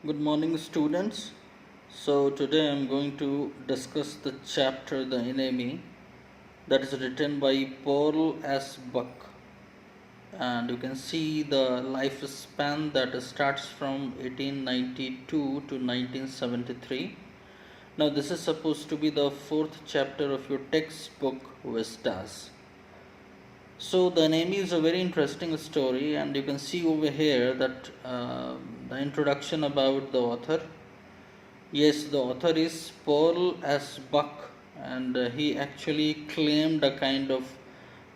Good morning, students. So, today I'm going to discuss the chapter The Enemy that is written by Paul S. Buck. And you can see the lifespan that starts from 1892 to 1973. Now, this is supposed to be the fourth chapter of your textbook, Vistas. So, The Enemy is a very interesting story, and you can see over here that the introduction about the author. Yes, the author is Paul S. Buck, and he actually claimed a kind of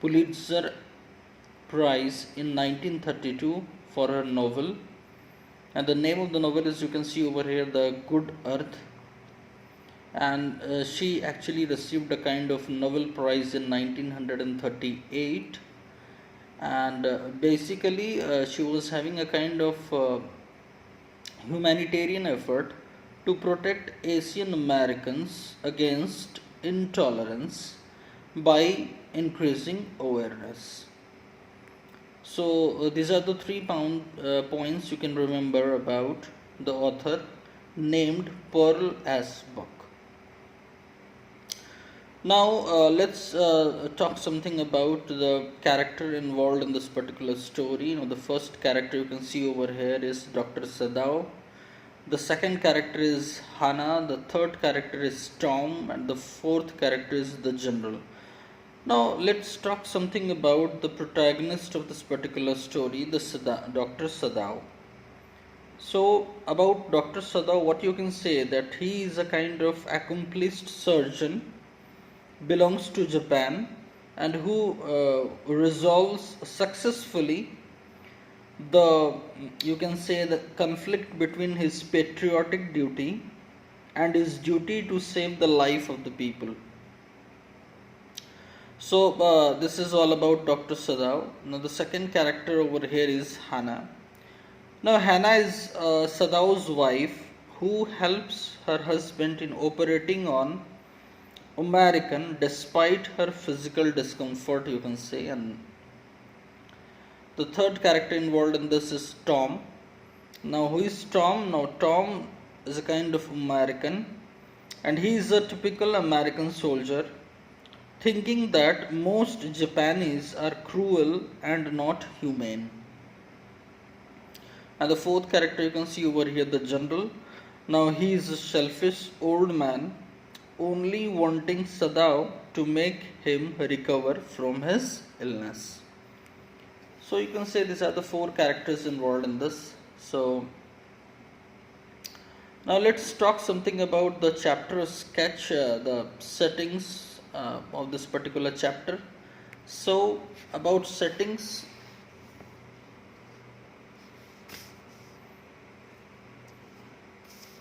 Pulitzer Prize in 1932 for her novel. And the name of the novel is, you can see over here, The Good Earth. And she actually received a kind of Nobel Prize in 1938. And basically, she was having a kind of humanitarian effort to protect Asian Americans against intolerance by increasing awareness. So, these are the points you can remember about the author named Pearl S. Buck. Now, let's talk something about the character involved in this particular story. The first character you can see over here is Dr. Sadao. The second character is Hannah, the third character is Tom, and the fourth character is the General. Now, let's talk something about the protagonist of this particular story, Dr. Sadao. So, about Dr. Sadao, what you can say that he is a kind of accomplished surgeon, belongs to Japan, and who resolves successfully the, you can say, the conflict between his patriotic duty and his duty to save the life of the people. So this is all about Dr. Sadao. Now the second character over here is Hannah. Now Hannah is Sadao's wife who helps her husband in operating on American despite her physical discomfort, you can say. And the third character involved in this is Tom. Now, who is Tom? Now, Tom is a kind of American, and he is a typical American soldier, thinking that most Japanese are cruel and not humane. And the fourth character you can see over here, the General. Now, he is a selfish old man, only wanting Sadao to make him recover from his illness. So you can say these are the four characters involved in this. So now let's talk something about the chapter sketch, the settings of this particular chapter. So about settings,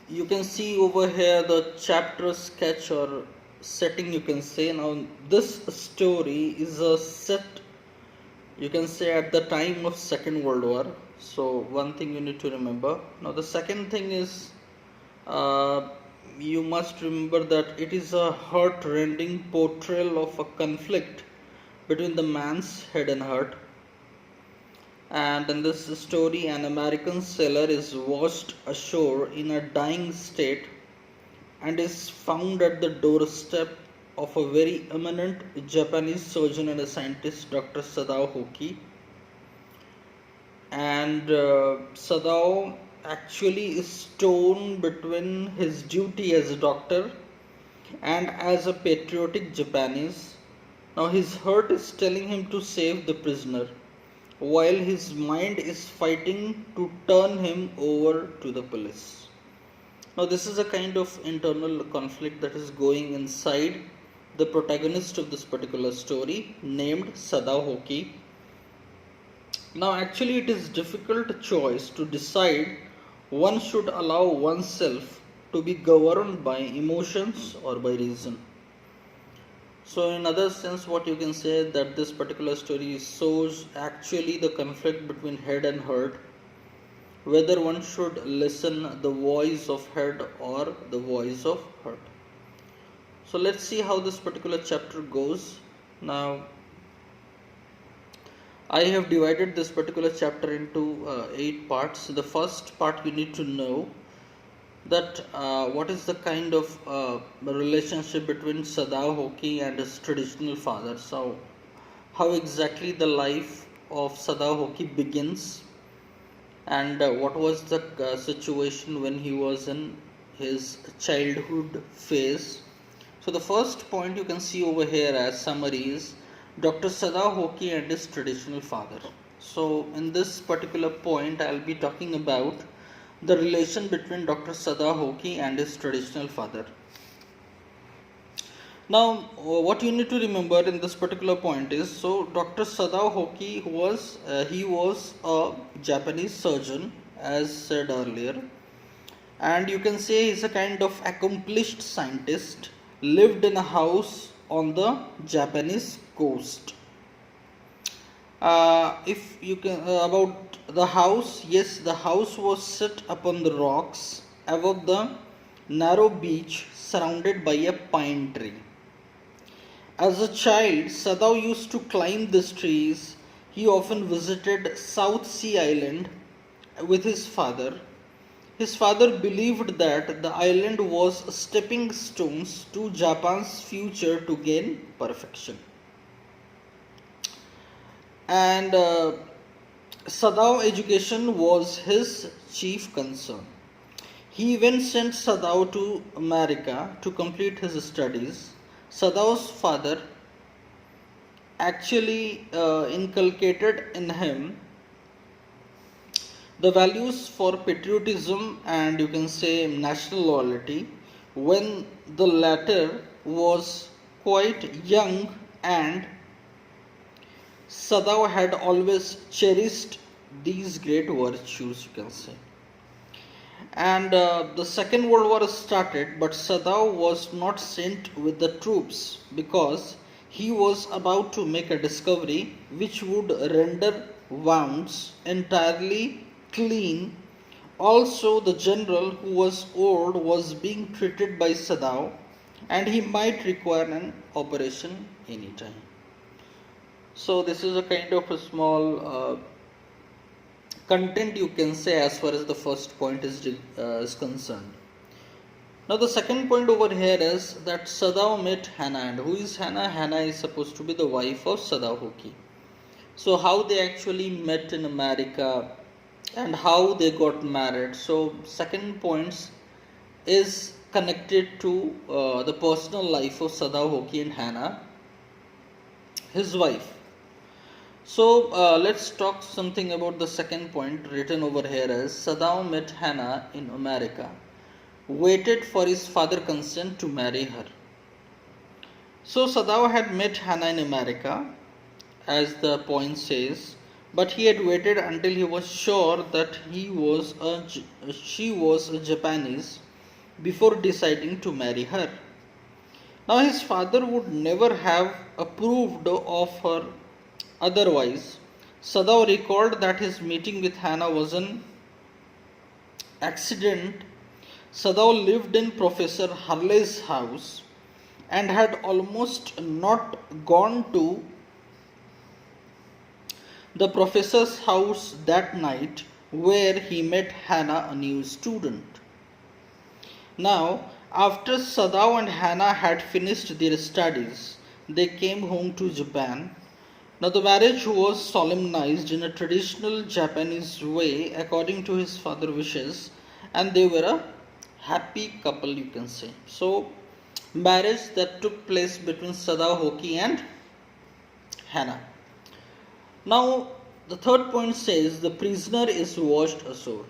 you can see over here the chapter sketch or setting, you can say. Now this story is a set, you can say, at the time of Second World War. So one thing you need to remember. Now the second thing is you must remember that it is a heart-rending portrayal of a conflict between the man's head and heart. And in this story, an American sailor is washed ashore in a dying state and is found at the doorstep of a very eminent Japanese surgeon and a scientist, Dr. Sadao Hoki. And Sadao actually is torn between his duty as a doctor and as a patriotic Japanese. Now his heart is telling him to save the prisoner, while his mind is fighting to turn him over to the police. Now this is a kind of internal conflict that is going inside the protagonist of this particular story named Sadao Hoki. Now actually it is difficult choice to decide one should allow oneself to be governed by emotions or by reason. So in other sense, what you can say that this particular story shows actually the conflict between head and heart, whether one should listen the voice of head or the voice of heart. So let's see how this particular chapter goes. Now I have divided this particular chapter into 8 parts. The first part you need to know that what is the kind of relationship between Sadao Hoki and his traditional father. So, how exactly the life of Sadao Hoki begins, and what was the situation when he was in his childhood phase. So, the first point you can see over here as summary is Dr. Sadao Hoki and his traditional father. So, in this particular point, I'll be talking about the relation between Dr. Sadao Hoki and his traditional father. Now, what you need to remember in this particular point is, so Dr. Sadao Hoki was a Japanese surgeon, as said earlier, and you can say he's a kind of accomplished scientist, lived in a house on the Japanese coast. If you can about the house, yes, the house was set upon the rocks above the narrow beach surrounded by a pine tree. As a child, Sadao used to climb these trees. He often visited South Sea Island with his father. His father believed that the island was stepping stones to Japan's future to gain perfection. And Sadao education was his chief concern. He even sent Sadao to America to complete his studies. Sadao's father actually inculcated in him the values for patriotism and you can say national loyalty when the latter was quite young, and Sadao had always cherished these great virtues, you can say. And the Second World War started, but Sadao was not sent with the troops because he was about to make a discovery which would render wounds entirely clean. Also, the general who was old was being treated by Sadao and he might require an operation anytime. So, this is a kind of a small content you can say as far as the first point is concerned. Now the second point over here is that Sadao met Hana, and who is Hana? Hana is supposed to be the wife of Sadao Hoki. So how they actually met in America and how they got married. So second points is connected to the personal life of Sadao Hoki and Hana, his wife. So let's talk something about the second point written over here as Sadao met Hana in America, waited for his father's consent to marry her. So Sadao had met Hana in America, as the point says, but he had waited until he was sure that she was a Japanese before deciding to marry her. Now his father would never have approved of her otherwise. Sadao recalled that his meeting with Hana was an accident. Sadao lived in Professor Hurley's house and had almost not gone to the professor's house that night where he met Hana, a new student. Now, after Sadao and Hana had finished their studies, they came home to Japan. Now, the marriage was solemnized in a traditional Japanese way according to his father's wishes, and they were a happy couple, you can say. So, marriage that took place between Sadao Hoki and Hana. Now, the third point says the prisoner is washed ashore.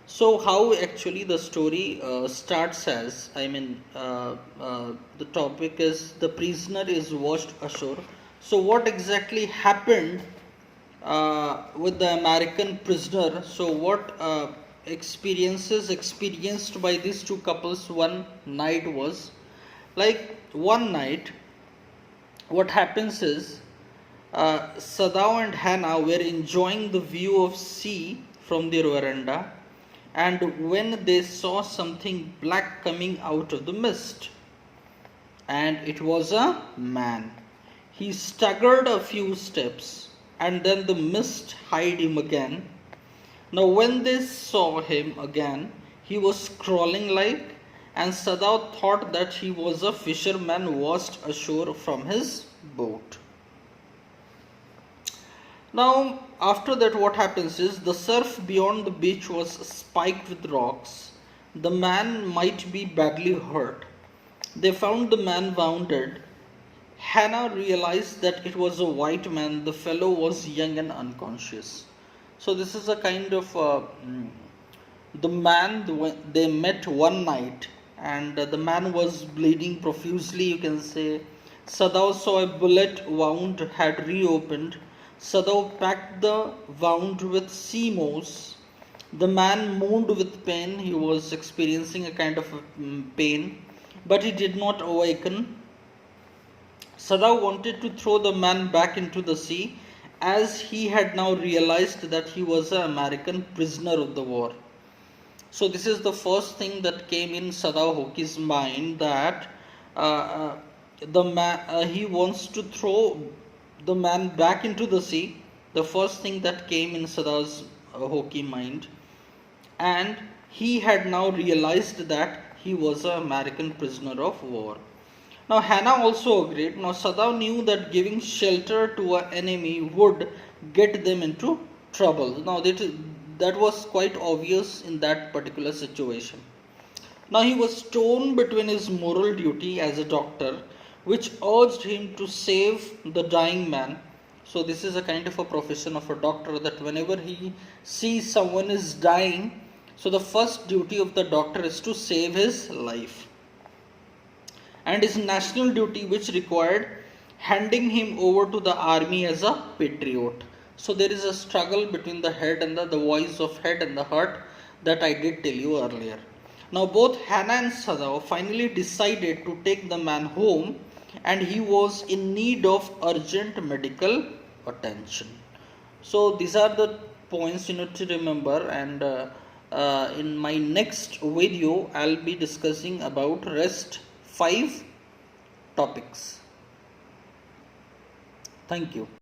So, how actually the story starts as, the topic is the prisoner is washed ashore. So, what exactly happened with the American prisoner? So, what experiences experienced by these two couples one night was like one night. What happens is Sadao and Hana were enjoying the view of sea from their veranda, and when they saw something black coming out of the mist, and it was a man. He staggered a few steps, and then the mist hid him again. Now, when they saw him again, he was crawling like, and Sadao thought that he was a fisherman washed ashore from his boat. Now, after that, what happens is the surf beyond the beach was spiked with rocks. The man might be badly hurt. They found the man wounded. Hannah realized that it was a white man. The fellow was young and unconscious. So, this is a kind of the man they met one night, and the man was bleeding profusely. You can say Sadao saw a bullet wound had reopened. Sadao packed the wound with sea moss. The man moaned with pain. He was experiencing a kind of pain, but he did not awaken. Sadao wanted to throw the man back into the sea, as he had now realized that he was an American prisoner of the war. So this is the first thing that came in Sadao Hoki's mind, that he wants to throw the man back into the sea. The first thing that came in Sadao's Hoki mind, and he had now realized that he was an American prisoner of war. Now Hannah also agreed. Now Sadao knew that giving shelter to an enemy would get them into trouble. Now that was quite obvious in that particular situation. Now he was torn between his moral duty as a doctor, which urged him to save the dying man. So this is a kind of a profession of a doctor, that whenever he sees someone is dying, so the first duty of the doctor is to save his life. And his national duty, which required handing him over to the army as a patriot. So there is a struggle between the head and the voice of head and the heart, that I did tell you earlier. Now both Hannah and Sadao finally decided to take the man home, and he was in need of urgent medical attention. So these are the points you need to remember, and in my next video I'll be discussing about rest 5 topics. Thank you.